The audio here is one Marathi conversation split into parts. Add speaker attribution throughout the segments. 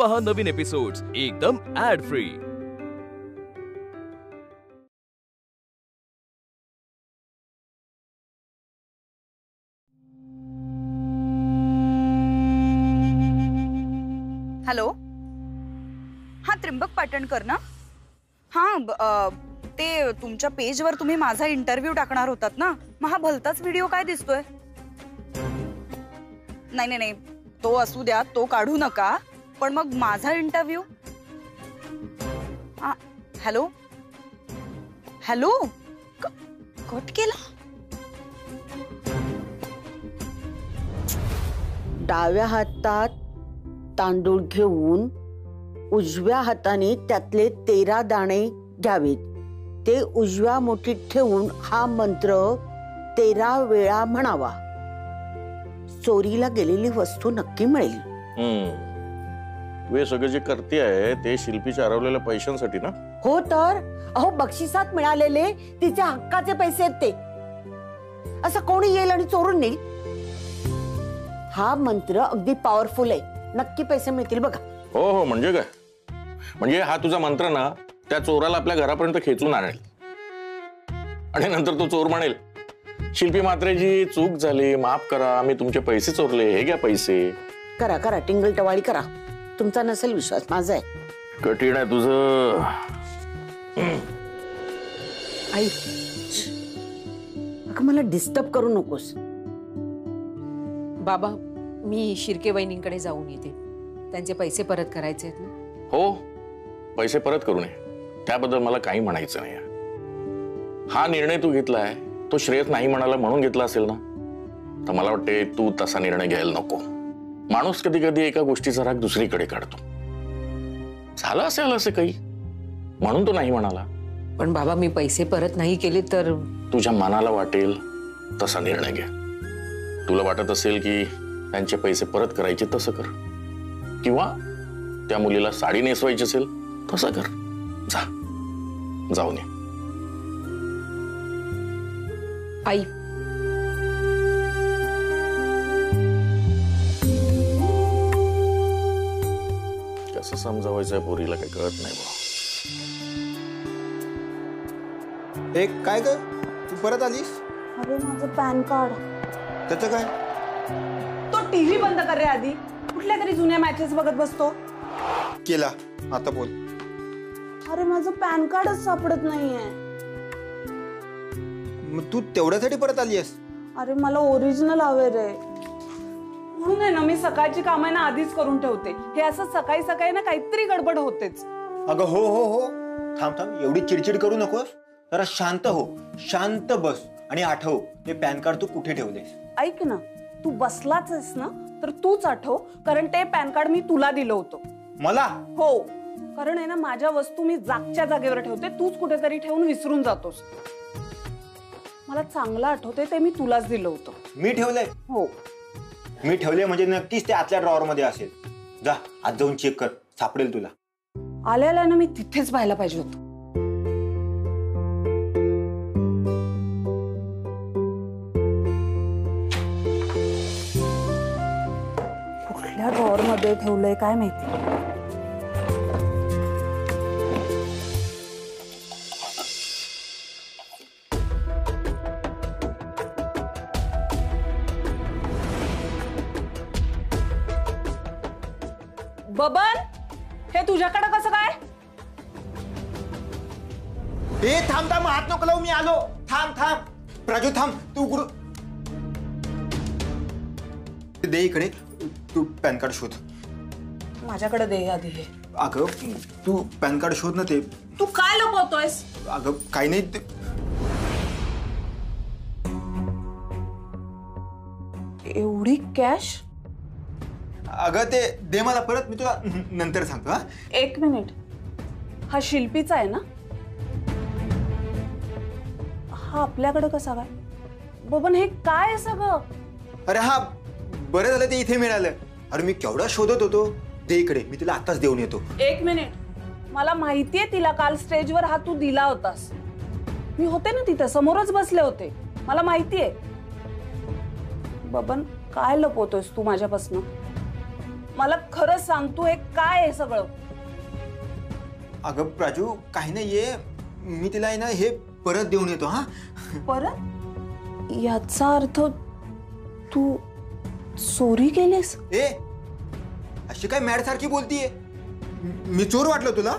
Speaker 1: पहा नवीन एपिसोड्स एकदम ऍड फ्री।
Speaker 2: हॅलो, हा त्रिंबक पाटणकर ना? हा, ते तुमच्या पेजवर तुम्ही माझा इंटरव्ह्यू टाकणार होतात ना, मग हा भलताच व्हिडिओ काय दिसतोय? नाही नाही नाही, तो असू द्या, तो काढू नका, पण मग माझा इंटरव्ह्यू? हॅलो हॅलो, कट केला?
Speaker 3: डाव्या हातात तांदूळ घेऊन उजव्या हाताने त्यातले 13 दाणे घ्यावेत। ते उजव्या मुठीत ठेवून हा मंत्र 13 वेळा म्हणावा। चोरीला गेलेली वस्तू नक्की मिळेल।
Speaker 4: तू हे सगळं जे करते आहे ते शिल्पीच्या हरवलेल्या पैशांसाठी ना?
Speaker 3: हो तर, अहो बक्षिसात मिळालेले तिचे हक्काचे पैसे आहेत ते। असं कोणी येईल आणि चोरून नेईल? हा मंत्र अगदी पॉवरफुल आहे, नक्की पैसे मिळतील बघा।
Speaker 4: हो हो, म्हणजे काय? म्हणजे हा तुझा मंत्र ना त्या चोराला आपल्या घरापर्यंत खेचून आणेल आणि नंतर तो चोर म्हणेल, शिल्पी म्हात्रेजी चूक झाली, माफ करा, मी तुमचे पैसे चोरले, हे घ्या पैसे।
Speaker 3: करा करा, टिंगल टवाळी करा। तुमचा नसेल विश्वास, माझा आहे।
Speaker 4: कठीण आहे तुझं।
Speaker 3: आई, अगं मला डिस्टर्ब करू नकोस।
Speaker 5: बाबा, मी शिर्के वहिनींकडे जाऊन येते, त्यांचे पैसे परत करायचे आहेत ना?
Speaker 4: हो, पैसे परत करू नये त्याबद्दल मला काही म्हणायचं नाही। हा निर्णय तू घेतलाय तो श्रेयस नाही म्हणाला म्हणून घेतला असेल ना, तर मला वाटते तू तसा निर्णय घ्यायला नको। माणूस कधी कधी एका गोष्टीचा राग दुसरीकडे काढतो। झालं असेल असं काही म्हणून तो नाही म्हणाला।
Speaker 5: पण बाबा, मी पैसे परत नाही केले तर?
Speaker 4: तुझ्या मनाला वाटेल तसा निर्णय घे। तुला वाटत असेल की त्यांचे पैसे परत करायचे, तसं कर। किंवा त्या मुलीला साडी नेसवायची असेल तसं कर। जा, जाऊन ये।
Speaker 5: आई,
Speaker 4: कसं समजावायचं पोरीला काही कळत नाही बा।
Speaker 6: एक काय ग, तू परत आलीस?
Speaker 2: अरे माझं पॅन कार्ड।
Speaker 6: त्याचं काय?
Speaker 2: तो टीव्ही बंद कर रे आधी, कुठल्या तरी जुन्या मॅचेस बघत बसतो।
Speaker 6: केला, आता बोल।
Speaker 2: अरे माझं पॅन कार्डच सापडत नाहीये।
Speaker 6: मग तू तेवढ्यासाठी परत आलीस?
Speaker 2: अरे मला ओरिजिनल हवे रे, म्हणून आहे ना मी सकाळची कामं ना आधीच करून ठेवते। हे असं सकाळी सकाळी ना काहीतरी गडबड होतेच।
Speaker 6: अगं हो हो हो, थांब थांब, एवढी चिडचिड करू नकोस, जरा शांत हो, शांत बस आणि आठव ते पॅन कार्ड तू कुठे ठेवलेस।
Speaker 2: ऐक ना, तू बसलाच आहेस ना, तर तूच आठव, कारण ते पॅन कार्ड मी तुला दिलं होतं।
Speaker 6: मला?
Speaker 2: हो, कारण आहे ना माझ्या वस्तू मी जागच्या जागेवर ठेवते, तूच कुठेतरी ठेवून विसरून जातोस। मला चांगलं आठवते ते मी तुलाच दिलं होतं।
Speaker 6: मी ठेवलंय?
Speaker 2: हो,
Speaker 6: मी ठेवले म्हणजे नक्कीच ते आतल्या ड्रॉवर मध्ये असेल। जा, आज जाऊन चेक कर, सापडेल तुला।
Speaker 2: आल्याला ना मी तिथेच पाहायला पाहिजे होतं। कुठल्या ड्रॉवर मध्ये ठेवलंय काय माहिती। बबन, हे तुझ्याकडे कसं काय?
Speaker 6: ए थांब थांब, हात नको लावू, मी आलो। थांब थांब प्राजू, थांब तू गुरु दे इकडे, तू पॅन कार्ड शोध।
Speaker 2: माझ्याकडे दे आधी हे।
Speaker 6: अगं तू पॅन कार्ड शोध ना ते।
Speaker 2: तू काय लपवतोयस?
Speaker 6: अगं काही नाही ते।
Speaker 2: एवढी कॅश?
Speaker 6: अगं ते दे मला परत, मी तुला नंतर सांगतो। हा,
Speaker 2: एक मिनिट, हा शिल्पीचा आहे ना? हा आपल्याकडे कसा काय? बबन हे काय आहे सगळं?
Speaker 6: अरे हा, बरं झालं ते इथे मिळालं। अरे मी केवढा शोधत होतो। दे इकडे, मी तिला आताच देऊन येतो।
Speaker 2: एक मिनिट, मला माहितीये तिला काल स्टेजवर हा तू दिला होतास। मी होते ना तिथे, समोरच बसले होते, मला माहितीये। बबन काय लपवतोयस तू माझ्यापासून? मला खरं सांग, तू हे काय आहे सगळं?
Speaker 6: अगं प्राजू, काही नाहीये, मी तिला आहे ना हे परत देऊन येतो. हा
Speaker 2: परत? याचा अर्थ तू चोरी केलीस?
Speaker 6: ए, अशी काय मॅड सारखी बोलतीये? मी चोर वाटलं तुला?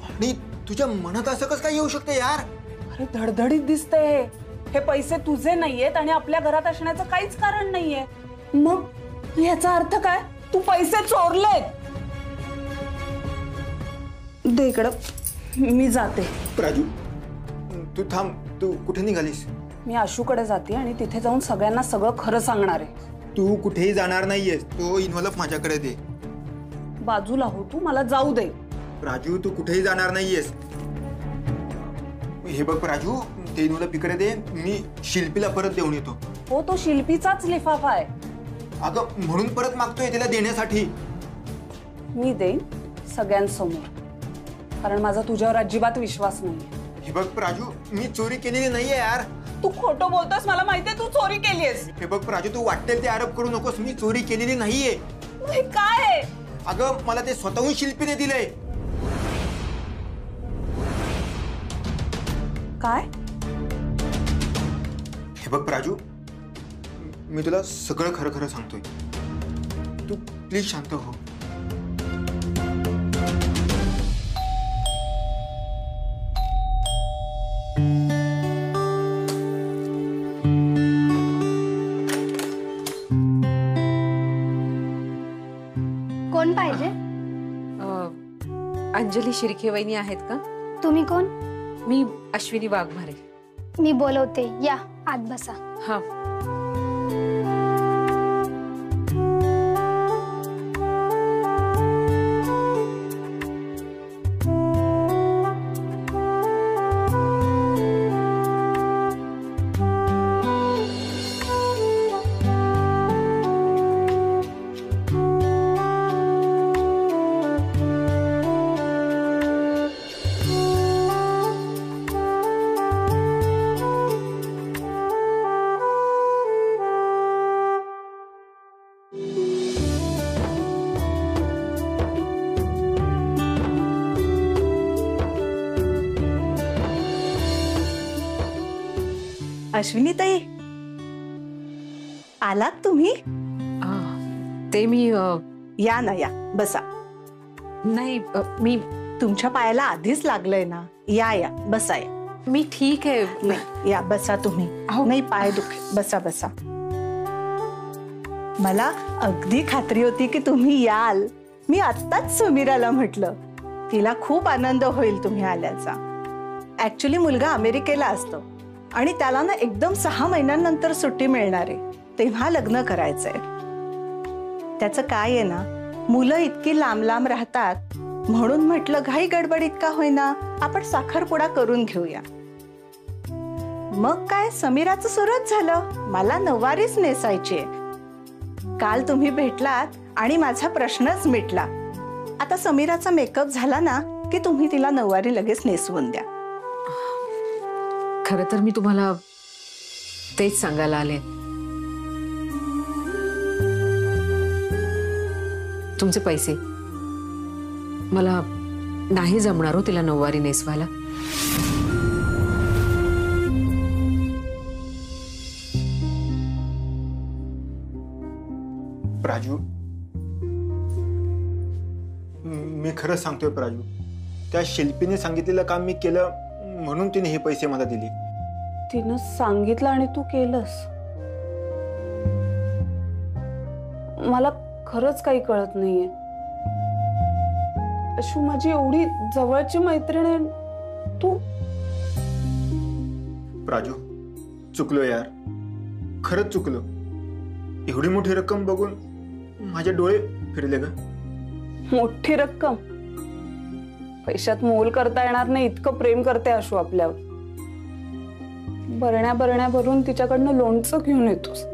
Speaker 6: आणि तुझ्या मनात असं कसं काय येऊ शकतं यार?
Speaker 2: अरे धडधडीत दिसतंय हे पैसे तुझे नाहीयेत आणि आपल्या घरात असण्याचं काहीच कारण नाहीये. मग याचा अर्थ काय? तू पैसे चोरलेत. दे इकडं, मी जाते.
Speaker 6: प्राजू, तू थांब. तू कुठे निघालीस?
Speaker 2: मी आशूकडे जाते आणि तिथे जाऊन सगळ्यांना सगळं खरं सांगणार आहे.
Speaker 6: तू कुठेही जाणार नाहीयेस. तो इन्व्हॉल्व माझ्याकडे दे.
Speaker 2: बाजूला हो तू, मला जाऊ दे.
Speaker 6: प्राजू, तू कुठेही जाणार नाहीयेस. हे बघ प्राजू, ते इन्व्हॉल्व इकडे दे. मी शिल्पीला परत देऊन येतो.
Speaker 2: हो, तो शिल्पीचाच लिफाफा आहे.
Speaker 6: अगं म्हणून परत मागतोय तिला देण्यासाठी.
Speaker 2: मी देईन सगळ्यांसमोर, कारण माझा तुझ्यावर अजिबात विश्वास नाही.
Speaker 6: हे बघ प्राजू, मी चोरी केलेली नाहीये यार.
Speaker 2: तू खोटं बोलतोस, मला माहितीये तू चोरी केलीयस.
Speaker 6: हे बघ प्राजू, तू वाटेल ते आरोप करू नकोस. मी चोरी केलेली नाहीये.
Speaker 2: हे काय आहे?
Speaker 6: अगं मला ते स्वतःहून शिल्पीने दिलंय.
Speaker 2: काय?
Speaker 6: हे बघ प्राजू, मी तुला सगळं खरं खरं सांगतोय. तू प्लीज शांत हो.
Speaker 7: कोण पाहिजे?
Speaker 5: अंजली शिर्के वहिनी आहेत का?
Speaker 7: तुम्ही कोण?
Speaker 5: मी अश्विनी वाघमारे.
Speaker 7: मी बोलवते, या आत बसा.
Speaker 5: हा.
Speaker 8: अश्विनीताई, आलात तुम्ही?
Speaker 5: ते मी
Speaker 8: या ना, या बसा.
Speaker 5: नाही, मी
Speaker 8: तुमच्या पायाला आधीच लागलंय ना. या या, बसा. या.
Speaker 5: मी ठीक आहे.
Speaker 8: नाही, या बसा तुम्ही. नाही, पाय दुखे. बसा बसा. मला अगदी खात्री होती की तुम्ही याल. मी आत्ताच समीराला म्हटलं, तिला खूप आनंद होईल तुम्ही आल्याचा. ऍक्च्युली मुलगा अमेरिकेला असतो आणि त्याला ना एकदम 6 महिन्यांनंतर सुट्टी मिळणार आहे, तेव्हा लग्न करायचंय. त्याचं काय आहे ना, मुलं इतकी लांब लांब राहतात म्हणून म्हटलं घाई गडबडीत का होईना आपण साखरपुडा करून घेऊया. मग काय समीराचं सुरुच झालं. मला नऊवारीच नेसायची. काल तुम्ही भेटलात आणि माझा प्रश्नच मिटला. आता समीराचा मेकअप झाला ना की तुम्ही तिला नऊवारी लगेच नेसवून द्या.
Speaker 5: खरं तर मी तुम्हाला तेच सांगायला आले. तुमचे पैसे मला नाही जमणार हो तिला नऊवारी नेसवायला.
Speaker 6: प्राजू, मी खरं सांगतोय प्राजू, त्या शिल्पीने सांगितलेलं काम मी केलं म्हणून तिने हे पैसे मला दिले.
Speaker 2: तिनं सांगितलं आणि तू केलंस. मला खरंच काही कळत नाहीये. अशू माझी एवढी जवळची मैत्रीण आहे, तू.
Speaker 6: प्राजू, चुकलो यार, खरंच चुकलो. एवढी मोठी रक्कम बघून माझे डोळे फिरले ग.
Speaker 2: मोठी रक्कम? पैशात मोल करता येणार नाही इतकं प्रेम करते अशू आपल्यावर. बरण्या भरून तिच्याकडनं लोणचं घेऊन येतोस.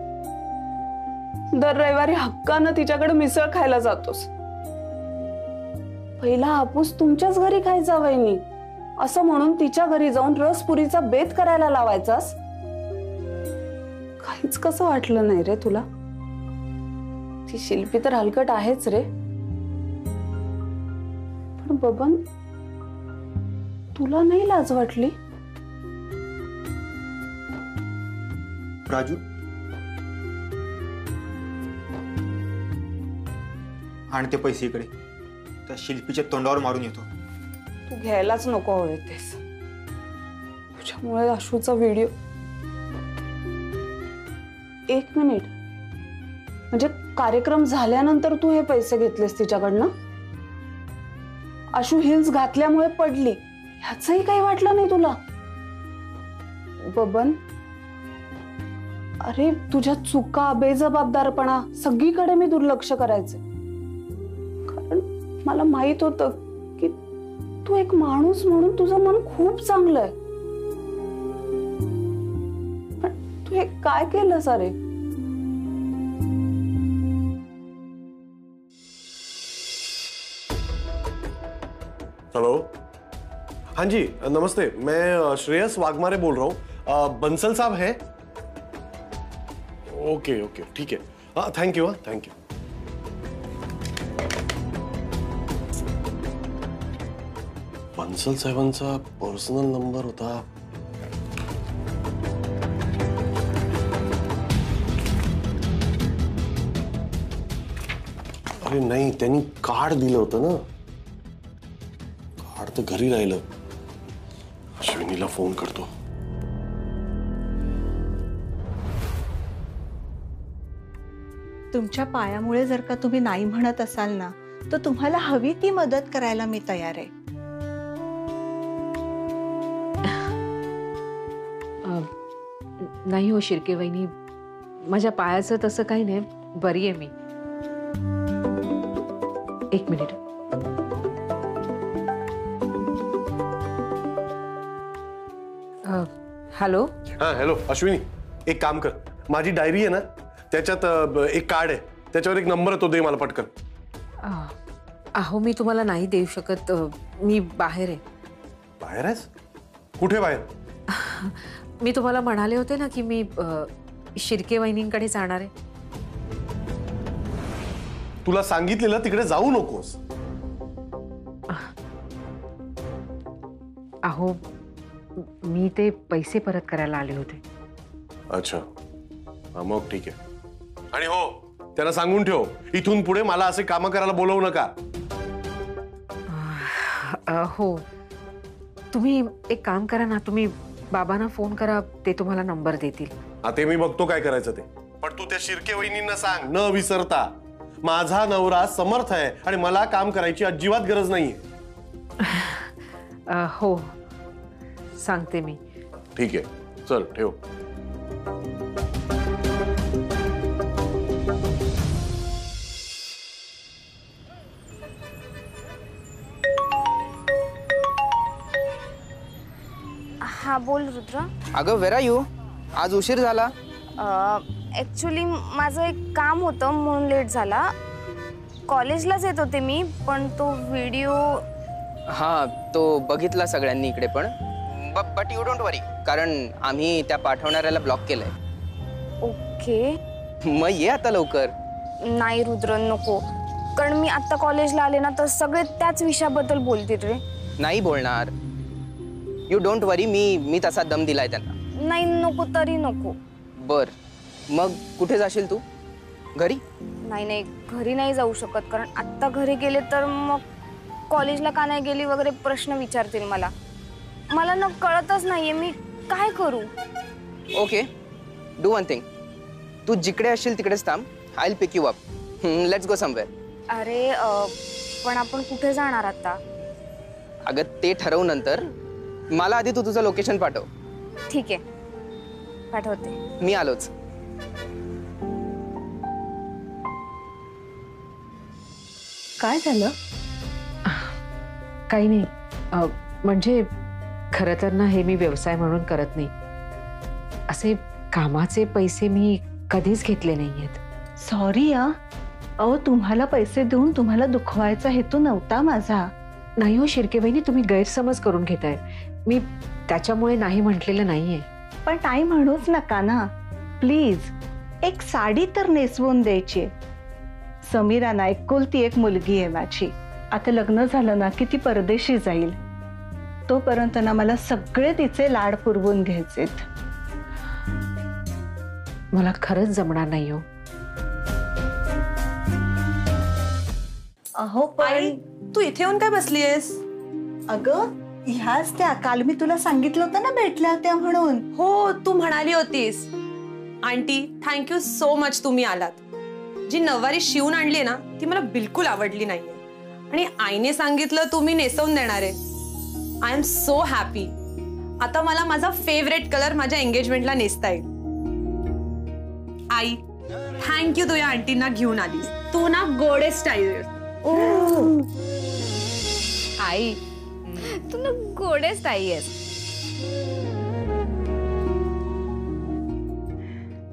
Speaker 2: दर रविवारी हक्कानं तिच्याकडे मिसळ खायला जातोस. पहिला हापूस तुमच्याच घरी खायचा वहिनी असं म्हणून तिच्या घरी जाऊन रसपुरीचा बेत करायला लावायचास. काहीच कसं वाटलं नाही रे तुला?
Speaker 5: ती शिल्पी तर हलकट आहेच रे, पण बबन तुला नाही लाज वाटली?
Speaker 6: राजू, आण ते पैसे इकडे. त्या शिल्पीच्या तोंडावर मारून येतो.
Speaker 5: तू घ्यायलाच नको हवे तेस. तुझ्यामुळे आशूचा व्हिडिओ. 1 मिनिट, म्हणजे कार्यक्रम झाल्यानंतर तू हे पैसे घेतलेस तिच्याकडनं? आशू हिल्स घातल्यामुळे पडली ह्याचंही काही वाटलं नाही तुला? बबन, अरे तुझ्या चुका, बेजबाबदारपणा सगळीकडे मी दुर्लक्ष करायचे, कारण मला माहित होतं की तू एक माणूस म्हणून तुझं मन खूप चांगलं आहे. पण तू हे काय केलंस अरे?
Speaker 9: हेलो, हाँ जी नमस्ते, मैं श्रेयस वाघमारे बोल रहा हूँ. बंसल साहब हैं? ओके ओके ठीक है. हाँ thank you. Thank you. Bansal साहेबांचा पर्सनल नंबर होता. अरे नाही, त्यांनी कार्ड दिलं होतं ना. कार्ड तर घरी राहिलं. अश्विनीला फोन करतो.
Speaker 8: तुमच्या पायामुळे जर का तुम्ही नाही म्हणत असाल ना, तर तुम्हाला हवी ती मदत करायला मी तयार आहे.
Speaker 5: नाही हो शिर्के वहिनी, माझ्या पायाचं तसं काही नाही, बरी आहे मी. 1 मिनिट. हॅलो.
Speaker 9: हाँ हॅलो अश्विनी, एक काम कर, माझी डायरी आहे ना, त्याच्यात एक कार्ड आहे, त्याच्यावर एक नंबर आहे, तो दे मला पटकन.
Speaker 5: अहो मी तुम्हाला नाही देऊ शकत, मी बाहेर आहे.
Speaker 9: बाहेर आहेस? कुठे बाहेर?
Speaker 5: मी तुम्हाला म्हणाले होते ना की मी शिर्के वहिनींकडे जाणार आहे.
Speaker 9: तुला सांगितलेलं तिकडे जाऊ नकोस.
Speaker 5: अहो मी ते पैसे परत करायला आले होते.
Speaker 9: अच्छा, मग ठीक आहे. आणि हो, त्यांना सांगून ठेव, इथून पुढे मला असे काम करायला बोलवू नका.
Speaker 5: हो, तुम्ही एक काम करा ना, तुम्ही बाबांना फोन करा, ते तुम्हाला नंबर देतील.
Speaker 9: ते मी बघतो काय करायचं ते. पण तू त्या शिर्के वहिनींना सांग, न विसरता, माझा नवरा समर्थ आहे आणि मला काम करायची अजिबात गरज नाहीये.
Speaker 5: हो सांगते मी.
Speaker 9: ठीक आहे, चल ठेव.
Speaker 10: हा बोल रुद्र.
Speaker 11: अगं वेर आर यू? आज उशीर झाला.
Speaker 10: ॲक्च्युली माझं एक काम होतं म्हणून लेट झाला. कॉलेजलाच येत होते मी, पण तो व्हिडिओ.
Speaker 11: हा, तो बघितला सगळ्यांनी इकडे, पण बट यू डोंट वरी, कारण आम्ही त्या पाठवणाऱ्याला ब्लॉक केलंय.
Speaker 10: ओके,
Speaker 11: मग ये आता लवकर.
Speaker 10: नाही रुद्र नको, कारण मी आता कॉलेजला आले ना तर सगळे त्याच विषयाबद्दल बोलतील रे.
Speaker 11: नाही बोलणार, यू डोंट वरी, मी तसा दम दिलाय त्यांना.
Speaker 10: नाही नको तरी नको.
Speaker 11: बर, मग कुठे जाशील तू? घरी?
Speaker 10: नाही नाही, घरी नाही जाऊ शकत, कारण आत्ता घरी गेले तर मग कॉलेजला का नाही गेली वगैरे प्रश्न विचारतील मला. मला न कळतच नाहीये मी काय करू.
Speaker 11: ओके, डू वन थिंग, तू जिकडे असशील तिकडेच थांब. I will pick you up. Let's go somewhere.
Speaker 10: अरे पण आपण कुठे जाणार आता?
Speaker 11: अगं ते ठरवू नंतर, मला आधी तू तुझं लोकेशन पाठव.
Speaker 10: ठीक आहे, पाठवते.
Speaker 11: मी आलोच.
Speaker 8: काय झालं?
Speaker 5: काही नाही, म्हणजे खरं तर ना हे मी व्यवसाय म्हणून करत नाही. असे कामाचे पैसे मी कधीच घेतले नाहीयेत.
Speaker 8: सॉरी अहो, तुम्हाला पैसे देऊन तुम्हाला दुखवायचा हेतू नव्हता माझा.
Speaker 5: नाही हो शिर्के वहिनी, तुम्ही गैरसमज करून घेताय. मी त्याच्यामुळे नाही म्हटलेलं नाहीये.
Speaker 8: पण नाही म्हणूच नका ना प्लीज. एक साडी तर नेसवून द्यायची. समीरा ना एकुलती एक मुलगी आहे माझी. आता लग्न झालं ना की ती परदेशी जाईल. तोपर्यंत ना मला सगळे तिचे लाड पुरवून घ्यायचेत.
Speaker 12: मला खरंच जमणार नाही हो.
Speaker 8: अहो पण
Speaker 5: तू इथे येऊन काय बसलीयस?
Speaker 8: अगं ह्याच त्या काल मी तुला सांगितलं होतं ना भेटल्या त्या म्हणून.
Speaker 5: हो तू म्हणाली होतीस. आंटी थँक्यू सो मच तुम्ही आलात. जी नववारी शिवून आणली ना ती मला बिलकुल आवडली नाहीये आणि आईने सांगितलं तुम्ही नेसवून देणार आहे. I am so happy. आता मला माझा फेवरेट कलर माझ्या एंगेजमेंटला नेसता येईल. आई थँक्यू तू या आंटींना घेऊन आलीस. तू ना गोडेस्ट आई.
Speaker 10: आई तू ना गोडेस्ट आई आहेस.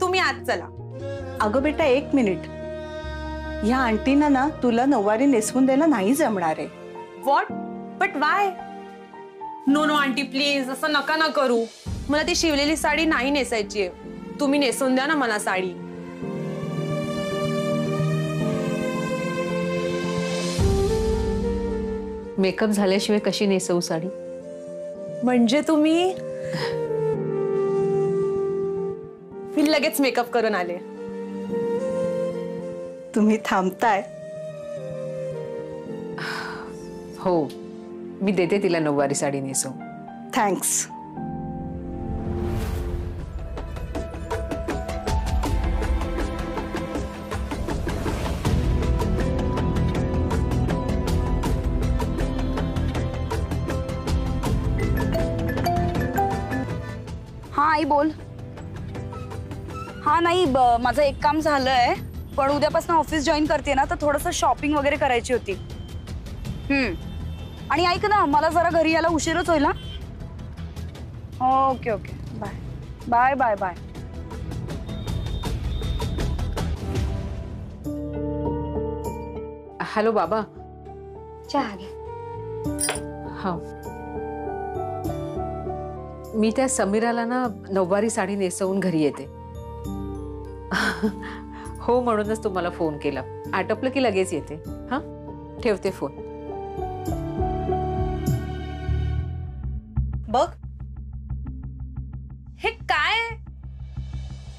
Speaker 5: तुम्ही आज चला.
Speaker 8: अगं बेटा एक मिनिट. ह्या आंटीना ना तुला नऊवारी नेसवून द्यायला नाही जमणार आहे.
Speaker 5: What? But why? No no aunty please असं नका ना करू. मला ती शिवलेली साडी नाही नेसायची आहे. तुम्ही नेसून द्या ना मला साडी.
Speaker 12: मेकअप झाल्याशिवाय कशी नेसवू साडी?
Speaker 5: म्हणजे तुम्ही? मी लगेच मेकअप करून आले.
Speaker 8: तुम्ही थांबताय?
Speaker 12: हो मी देते तिला नऊवारी साडी नेसवू.
Speaker 8: थँक्स.
Speaker 2: हा आई बोल. हा नाही माझं एक काम झालंय पण उद्यापासून ऑफिस जॉईन करते ना तर थोडंसं शॉपिंग वगैरे करायची होती. आणि ऐक ना मला जरा घरी यायला उशीरच होईल ना. Okay okay bye bye bye bye.
Speaker 12: Hello बाबा.
Speaker 7: चहा घे.
Speaker 12: हा मी त्या समीराला ना नऊवारी साडी नेसवून घरी येते. हो म्हणूनच तुम्हाला फोन केला. आटपलं की लगेच येते. हा ठेवते फोन.
Speaker 5: बघ हे काय?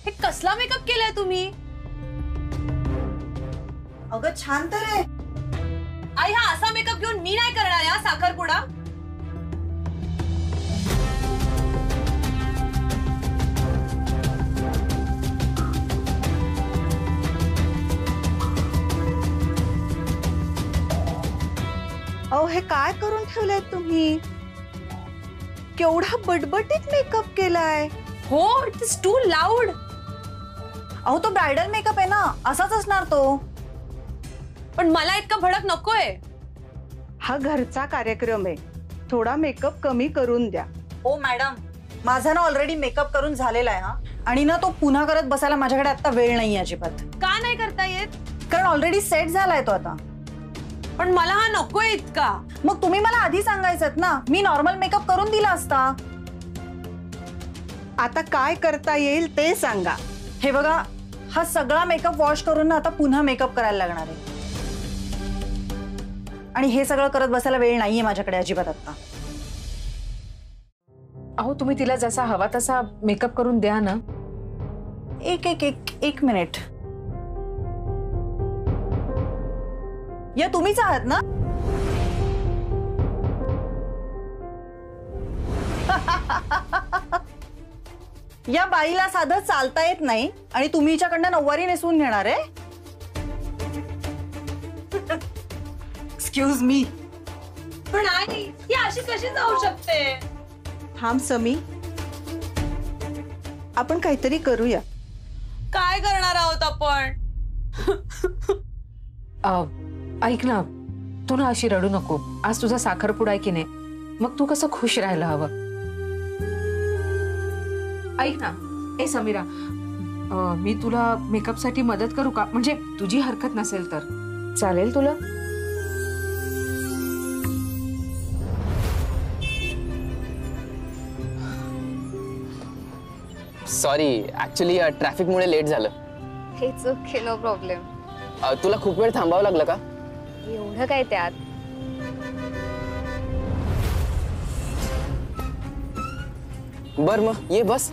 Speaker 5: हे कसला मेकअप केलाय तुम्ही?
Speaker 8: अगं छान तर आहे.
Speaker 5: आई हा असा मेकअप घेऊन मी नाही करणार या साखरपुडा.
Speaker 8: अहो हे काय करून ठेवलंय तुम्ही? केवढा बटबटीत मेकअप केलाय.
Speaker 5: हो इट इज टू लाऊड.
Speaker 8: अहो तो ब्रायडल मेकअप आहे ना असाच असणार तो.
Speaker 5: पण मला इतका भडक नकोय.
Speaker 8: हा घरचा कार्यक्रम आहे. थोडा मेकअप कमी करून द्या.
Speaker 2: ओ मॅडम माझा ना ऑलरेडी मेकअप करून झालेला आहे. हा आणि ना तो पुन्हा करत बसायला माझ्याकडे आता वेळ नाही अजिबात.
Speaker 5: का नाही करता येत?
Speaker 2: कारण ऑलरेडी सेट झालाय तो आता.
Speaker 5: पण मला हा नकोय इतका.
Speaker 2: मग तुम्ही मला आधी सांगायचं ना. मी नॉर्मल मेकअप करून दिला असता.
Speaker 8: आता काय करता येईल ते सांगा.
Speaker 2: हे बघा हा सगळा मेकअप वॉश करून ना आता पुन्हा मेकअप करायला लागणार आहे. आणि हे सगळं करत बसायला वेळ नाहीये माझ्याकडे अजिबात आता.
Speaker 12: अहो तुम्ही तिला जसा हवा तसा मेकअप करून द्या ना.
Speaker 2: एक मिनिट. या तुम्हीच आहात ना? या बाईला साधं चालता येत नाही आणि तुम्ही हिच्याकडनं नऊवारी नेसवून घेणार आहे? Excuse me.
Speaker 5: पण आई ही अशी कशी जाऊ शकते?
Speaker 8: थांब समी. आपण काहीतरी करूया.
Speaker 5: काय करणार आहोत आपण?
Speaker 12: ऐक ना तू ना अशी रडू नको. आज तुझा साखरपुडा आहे की नाही. मग तू कसं खुश राहायला हवं. ऐक ना ए समीरा मी तुला मेकअप साठी मदत करू का? म्हणजे तुझी हरकत नसेल तर चालेल तुला?
Speaker 11: सॉरी ऍक्च्युली ट्रॅफिकमुळे लेट झालं.
Speaker 10: It's okay no problem.
Speaker 11: तुला खूप वेळ थांबावं लागलं का?
Speaker 10: एवढं काय त्यात?
Speaker 11: बर मग ये बस.